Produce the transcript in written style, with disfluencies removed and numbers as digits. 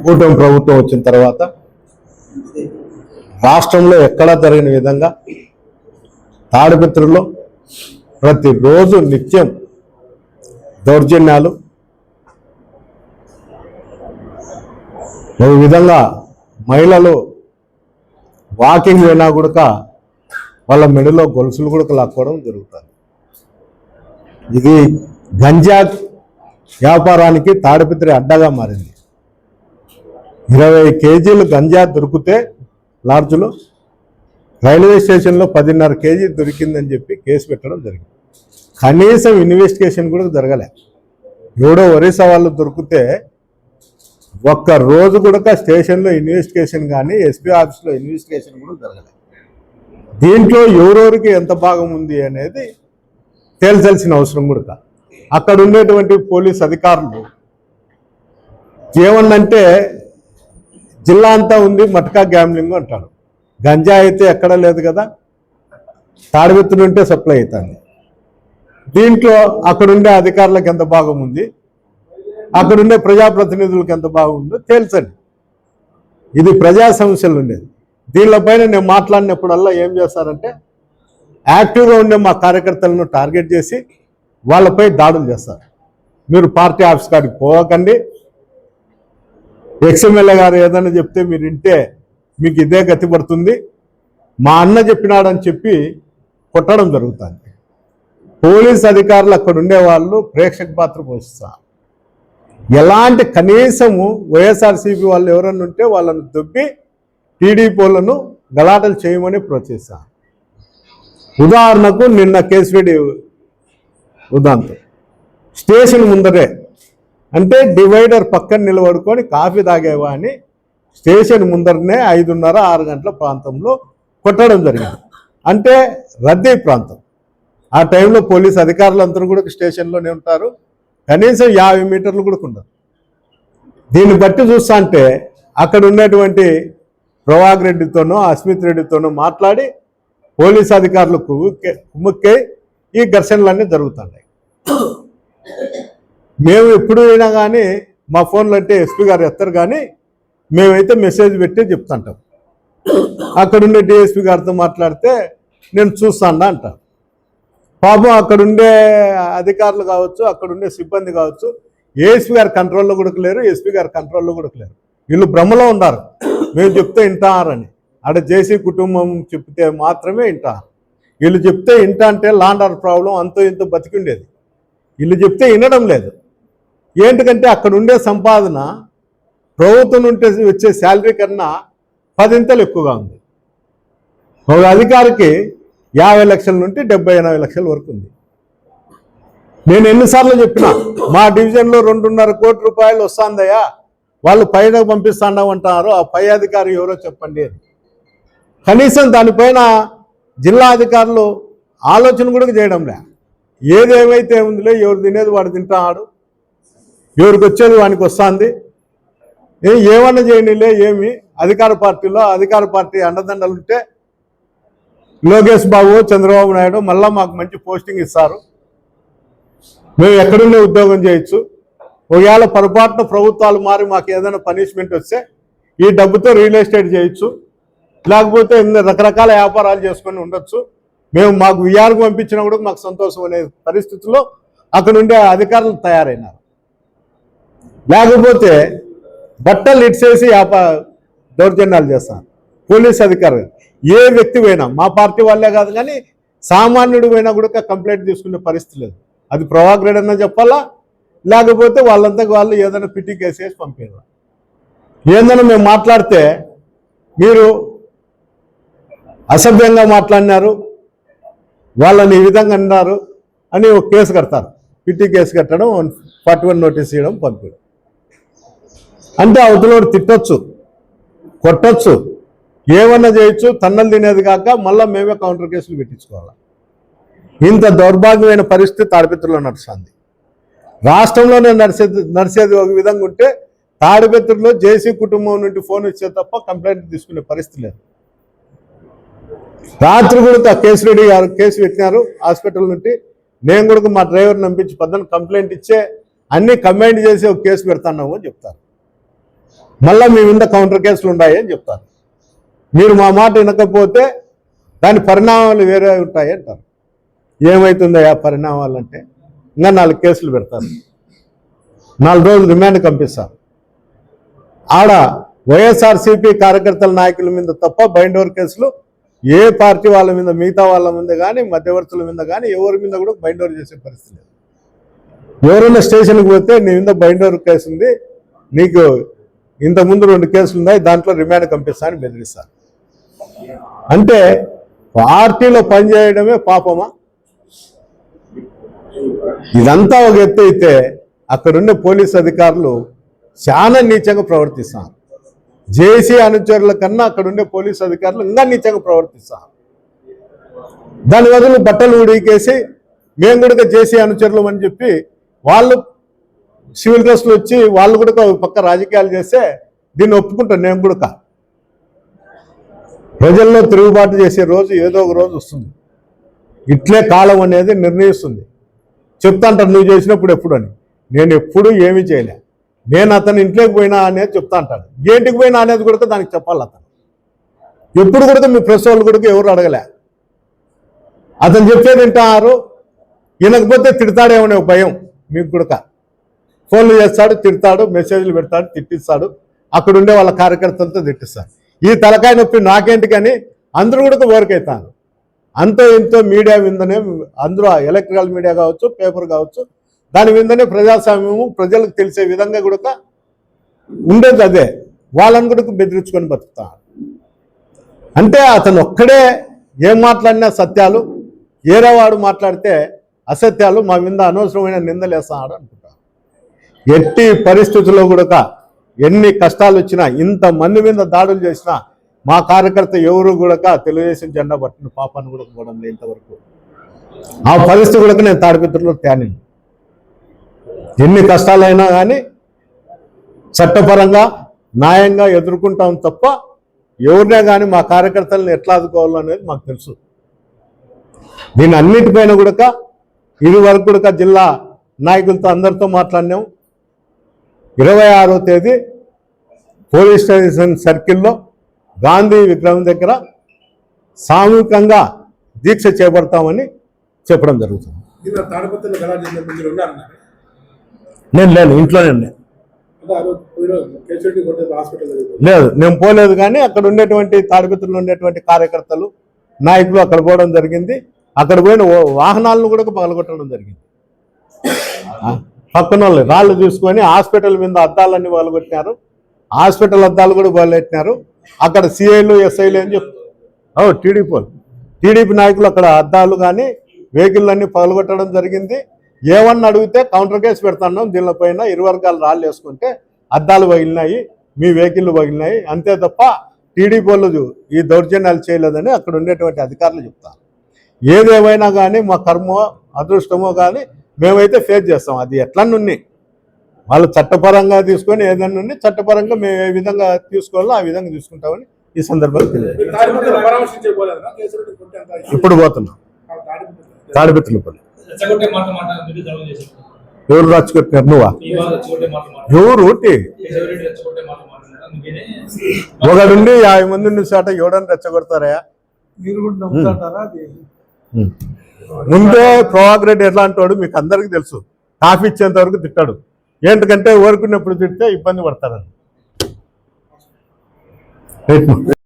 కూటమి ప్రభుత్వం వచ్చిన తర్వాత రాష్ట్రంలో ఎక్కడా జరిగిన విధంగా తాడిపత్రిలో ప్రతిరోజు నిత్యం దౌర్జన్యాలు, ఈ విధంగా మహిళలు వాకింగ్ అయినా కూడా వాళ్ళ మెడలో గొలుసులు కూడా లాక్కోవడం జరుగుతుంది. ఇది గంజా వ్యాపారానికి తాడిపత్రి అడ్డగా మారింది. 20 కేజీలు గంజా దొరికితే లాడ్జ్లో రైల్వే స్టేషన్లో 10.5 కేజీ దొరికిందని చెప్పి కేసు పెట్టడం జరిగింది. కనీసం ఇన్వెస్టిగేషన్ కూడా జరగలే. ఎవడో ఒరిస్సా వాళ్ళు దొరికితే ఒక్క రోజు కూడా స్టేషన్లో ఇన్వెస్టిగేషన్ కానీ ఎస్పీ ఆఫీస్లో ఇన్వెస్టిగేషన్ కూడా జరగలే. దీంట్లో ఎవరెవరికి ఎంత భాగం ఉంది అనేది తేల్చాల్సిన అవసరం కూడా. అక్కడ ఉండేటువంటి పోలీస్ అధికారులు ఏమన్నంటే జిల్లా అంతా ఉంది మట్కా గ్యామ్లింగ్ అంటారు. గంజా అయితే ఎక్కడ లేదు కదా, తాడిపత్రి ఉంటే సప్లై అవుతుంది. దీంట్లో అక్కడుండే అధికారులకు ఎంత భాగం ఉంది, అక్కడుండే ప్రజాప్రతినిధులకు ఎంత భాగం ఉందో తేల్చండి. ఇది ప్రజా సమస్యలు ఉండేది. దీనిపైన నేను మాట్లాడినప్పుడల్లా ఏం చేస్తారంటే యాక్టివ్గా ఉండే మా కార్యకర్తలను టార్గెట్ చేసి వాళ్ళపై దాడులు చేస్తారు. మీరు పార్టీ ఆఫీస్ కాడికి పోకండి, ఎక్స్ఎమ్మెల్యే గారు ఏదైనా చెప్తే మీరు వింటే మీకు ఇదే గతి పడుతుంది, మా అన్న చెప్పినాడని చెప్పి కొట్టడం జరుగుతుంది. పోలీస్ అధికారులు అక్కడ ఉండేవాళ్ళు ప్రేక్షక పాత్ర పోషిస్తారు. ఎలాంటి కనీసము వైఎస్ఆర్సీపీ వాళ్ళు ఎవరన్నా ఉంటే వాళ్ళను దొబ్బి టీడీపీలను గలాటలు చేయమని ప్రోత్సహిస్తారు. ఉదాహరణకు నిన్న కేసిరెడ్డి ఉదాంతం స్టేషన్ ముందరే అంటే డివైడర్ పక్కన నిలబడుకొని కాఫీ తాగేవా అని స్టేషన్ ముందరనే 5:30-6 గంటల ప్రాంతంలో కొట్టడం జరిగింది. అంటే రద్దీ ప్రాంతం. ఆ టైంలో పోలీస్ అధికారులందరూ కూడా స్టేషన్లోనే ఉంటారు. కనీసం 50 మీటర్లు కూడా ఉండదు. దీన్ని బట్టి చూస్తా అంటే అక్కడ ఉన్నటువంటి ప్రభాకర్ రెడ్డితోనో అస్మిత్ రెడ్డితోనో మాట్లాడి పోలీస్ అధికారులు కుమ్ముక్కే ఈ ఘర్షణలన్నీ జరుగుతున్నాయి. మేము ఎప్పుడు అయినా కానీ మా ఫోన్లు అంటే ఎస్పీ గారు ఎత్తారు, కానీ మేమైతే మెసేజ్ పెట్టి చెప్తుంటాం. అక్కడుండే డిఎస్పీ గారితో మాట్లాడితే నేను చూస్తాను అంటాను. పాపం అక్కడుండే అధికారులు కావచ్చు, అక్కడుండే సిబ్బంది కావచ్చు, ఏఎస్పీ గారి కంట్రోల్లో కూడా లేరు, ఎస్పీ గారి కంట్రోల్లో కూడా లేరు. వీళ్ళు భ్రమలో ఉన్నారు. మేము చెప్తే వింటారని. ఆడ జేసీ కుటుంబం చెప్తే మాత్రమే వింటారు. వీళ్ళు చెప్తే వింటా అంటే లాండ్ ఆర్డర్ ప్రాబ్లం అంతో ఇంతో బతికిండేది. వీళ్ళు చెప్తే వినడం లేదు. ఏంటంటే అక్కడ ఉండే సంపాదన ప్రభుత్వం నుండి వచ్చే శాలరీ కన్నా 10 ఎక్కువగా ఉంది. ఒక అధికారికి 50 లక్షల నుండి 70-80 లక్షల వరకు ఉంది. నేను ఎన్నిసార్లు చెప్పినా మా డివిజన్లో 2.5 కోట్ల రూపాయలు వస్తుందయ్యా, వాళ్ళు పైన పంపిస్తాండామంటారు, ఆ పై అధికారి ఎవరో చెప్పండి అని. కనీసం దానిపైన జిల్లా అధికారులు ఆలోచన కూడా చేయడంలే. ఏదేమైతే ఉందిలే, ఎవరు తినేది వాడు తింటాడు, ఎవరికి వచ్చేది వానికి వస్తుంది, ఏమన్నా చేయనిలే. ఏమి అధికార పార్టీలో అధికార పార్టీ అండదండలు ఉంటే లోకేష్ బాబు చంద్రబాబు నాయుడు మళ్ళీ మాకు మంచి పోస్టింగ్ ఇస్తారు, మేము ఎక్కడుండే ఉద్యోగం చేయొచ్చు. ఒకవేళ పొరపాటున ప్రభుత్వాలు మారి మాకు ఏదైనా పనిష్మెంట్ వస్తే ఈ డబ్బుతో రియల్ ఎస్టేట్ చేయొచ్చు, లేకపోతే రకరకాల వ్యాపారాలు చేసుకొని ఉండొచ్చు. మేము మాకు విఆర్కు పంపించినా కూడా మాకు సంతోషం అనే పరిస్థితుల్లో అక్కడ ఉండే అధికారులు తయారైనారు. లేకపోతే బట్టలు ఇట్సేసి దౌర్జన్యాలు చేస్తారు పోలీస్ అధికారులు. ఏ వ్యక్తి పోయినా, మా పార్టీ వాళ్ళే కాదు కానీ సామాన్యుడు పోయినా కూడా కంప్లైంట్ తీసుకునే పరిస్థితి లేదు. అది ప్రభాకర్ రెడ్డి అన్నా చెప్పాలా, లేకపోతే వాళ్ళంతా వాళ్ళు ఏదైనా పిటి కేసు వేసి పంపేయాలి. ఏందన్నా మేము మాట్లాడితే మీరు అసభ్యంగా మాట్లాడినారు, వాళ్ళని ఈ విధంగా అన్నారు అని ఒక కేసు కడతారు. పిటి కేసు కట్టడం, 41 నోటీస్ ఇవ్వడం, పంపించడం. అంటే అవతలోడు తిట్టొచ్చు, కొట్టచ్చు, ఏమన్నా చేయొచ్చు. తన్నలు తినేది కాక మళ్ళీ మేమే కౌంటర్ కేసులు పెట్టించుకోవాలి. ఇంత దౌర్భాగ్యమైన పరిస్థితి తాడిపత్రిలో నడుస్తుంది. రాష్ట్రంలోనే నడిచేది ఒక విధంగా ఉంటే తాడిపత్రిలో జేసీ కుటుంబం నుండి ఫోన్ ఇచ్చే తప్ప కంప్లైంట్ తీసుకునే పరిస్థితి లేదు. రాత్రి కూడా కేసిరెడ్డి గారు కేసు పెట్టినారు హాస్పిటల్ నుండి. నేను కూడా మా డ్రైవర్ని పంపించి 10 కంప్లైంట్ ఇచ్చే అన్ని కంబైండ్ చేసి ఒక కేసు పెడతాన్నాము అని చెప్తారు. మళ్ళీ మీ మీద కౌంటర్ కేసులు ఉన్నాయి అని చెప్తారు. మీరు మా మాట వినకపోతే దాని పరిణామాలు వేరే ఉంటాయి అంటారు. ఏమవుతుందో ఆ పరిణామాలు అంటే ఇంకా 4 కేసులు పెడతారు, 4 రోజులు రిమాండ్ పంపిస్తారు. ఆడ వైఎస్ఆర్సీపీ కార్యకర్తల నాయకుల మీద తప్ప బైండ్ ఓవర్ కేసులు ఏ పార్టీ వాళ్ళ మీద, మిగతా వాళ్ళ మీద కానీ, మధ్యవర్తుల మీద కానీ ఎవరి మీద కూడా బైండ్ ఓవర్ చేసే పరిస్థితి లేదు. ఎవరైనా స్టేషన్కి పోతే నీ మీద బైండ్ ఓవర్ కేసు ఉంది, నీకు ఇంతకుముందు 2 కేసులు ఉన్నాయి, దాంట్లో రిమాండ్ పంపిస్తా అని బెదిరిస్తారు. అంటే పార్టీలో పనిచేయడమే పాపమా? ఇదంతా ఒక ఎత్తు అయితే అక్కడుండే పోలీస్ అధికారులు చాలా నీచంగా ప్రవర్తిస్తారు. జేసీ అనుచరుల కన్నా అక్కడుండే పోలీసు అధికారులు ఇంకా నీచంగా ప్రవర్తిస్తారు. దాని బదులు బట్టలు ఉడికేసి మేము కూడా జేసీ అనుచరులు అని చెప్పి వాళ్ళు సివిల్ డ్రెస్లు వచ్చి వాళ్ళు కూడా పక్క రాజకీయాలు చేస్తే దీన్ని ఒప్పుకుంటాను నేను కూడా. ప్రజల్లో తిరుగుబాటు చేసే రోజు ఏదో ఒక రోజు వస్తుంది. ఇట్లే కాలం అనేది నిర్ణయిస్తుంది. చెప్తాంటారు నువ్వు చేసినప్పుడు ఎప్పుడు అని. నేను ఎప్పుడు ఏమీ చేయలే. నేను అతను ఇంట్లోకి పోయినా అనేది చెప్తా అంటాడు. ఏంటికి పోయినా అనేది కూడా దానికి చెప్పాలి. అతను ఎప్పుడు కూడా మీ ప్రెస్ వాళ్ళు కూడా ఎవరు అడగలే. అతను చెప్పేది వింటారు, వినకపోతే తిడతాడేమనే భయం మీకు కూడా. ఫోన్లు చేస్తాడు, తిడతాడు, మెసేజ్లు పెడతాడు, తిట్టిస్తాడు, అక్కడ ఉండే వాళ్ళ కార్యకర్తలతో తిట్టిస్తాడు. ఈ తలకాయ నొప్పి నాకేంటి కానీ అందరూ కూడా ఓరికైతాను. అంతో ఇంతో మీడియా మీదనే, అందరూ ఎలక్ట్రికల్ మీడియా కావచ్చు, పేపర్ కావచ్చు, దాని మీదనే ప్రజాస్వామ్యము ప్రజలకు తెలిసే విధంగా కూడా ఉండేది. అదే వాళ్ళని కూడా బెదిరించుకొని బతుకుతాడు. అంటే అతను ఒక్కడే ఏం మాట్లాడినా సత్యాలు, ఏరేవాడు మాట్లాడితే అసత్యాలు, మా మీద అనవసరమైన నిందలు వేస్తాడు అనుకుంటారు. ఎట్టి పరిస్థితుల్లో కూడా ఎన్ని కష్టాలు వచ్చినా, ఇంతమంది మీద దాడులు చేసినా మా కార్యకర్త ఎవరు కూడా తెలుగుదేశం జెండా పట్టిన పాపాన్ని కూడా పోవడం లేదు ఇంతవరకు. ఆ పరిస్థితి కూడా నేను తాడిపత్రిలో తేనిను. ఎన్ని కష్టాలైనా కానీ చట్టపరంగా న్యాయంగా ఎదుర్కొంటాం తప్ప ఎవరినే కానీ మా కార్యకర్తలను ఎట్లా ఆదుకోవాలో అనేది మాకు తెలుసు. దీని అన్నిటిపైన కూడా ఇది వరకు కూడా జిల్లా నాయకులతో అందరితో మాట్లాడినాం. 26వ తేదీ పోలీస్ స్టేషన్ సర్కిల్లో గాంధీ విగ్రహం దగ్గర సామూహికంగా దీక్ష చేపడతామని చెప్పడం జరుగుతుంది. నేను లేను, ఇంట్లోనే లేదు, నేను పోలేదు. కానీ అక్కడ ఉండేటువంటి తాడిపత్రిలో ఉండేటువంటి కార్యకర్తలు, నాయకులు అక్కడ పోవడం జరిగింది. అక్కడ పోయిన వాహనాలను కూడా పగలగొట్టడం జరిగింది. పక్కన వాళ్ళు రాళ్ళు తీసుకొని హాస్పిటల్ మీద అద్దాలన్నీ పగలగొట్టినారు. హాస్పిటల్ అద్దాలు కూడా పగలగొట్టినారు. అక్కడ సిఐలు, ఎస్ఐలు అని చెప్తారు. టీడీపీ నాయకులు అక్కడ అద్దాలు కానీ వెహికల్ అన్ని పగలగొట్టడం జరిగింది. ఏమన్నా అడిగితే కౌంటర్ కేసు పెడతాం, దీనిపైన 20 వర్గాలు రాళ్ళు వేసుకుంటే అద్దాలు పగిలినాయి, మీ వెహికల్ పగిలినాయి, అంతే తప్ప టీడీపీ వాళ్ళు ఈ దౌర్జన్యాలు చేయలేదని అక్కడ ఉండేటువంటి అధికారులు చెప్తారు. ఏదేమైనా కానీ మా కర్మో అదృష్టమో కానీ మేమైతే ఫేస్ చేస్తాం. అది ఎట్లన్నీ వాళ్ళు చట్టపరంగా తీసుకొని ఏదన్నా చట్టపరంగా మేము ఏ విధంగా తీసుకోవాలో ఆ విధంగా తీసుకుంటామని ఈ సందర్భంగా తెలియదు. ఇప్పుడు పోతున్నాం తాడిపత్రిపల్లి. ఎవరు రచ్చగొట్టినారు? నువ్వా? ఎవరు? ఒకడుండి 50 మంది ఉన్న చాట ఎవడని రెచ్చగొడతారా? ముందే ప్రభాకర్ రెడ్డి ఎట్లాంటి వాడు మీకు అందరికీ తెలుసు. కాఫీ ఇచ్చేంత వరకు తిట్టాడు. ఏంటంటే ఊరుకున్నప్పుడు తిడితే ఇబ్బంది పడతారని.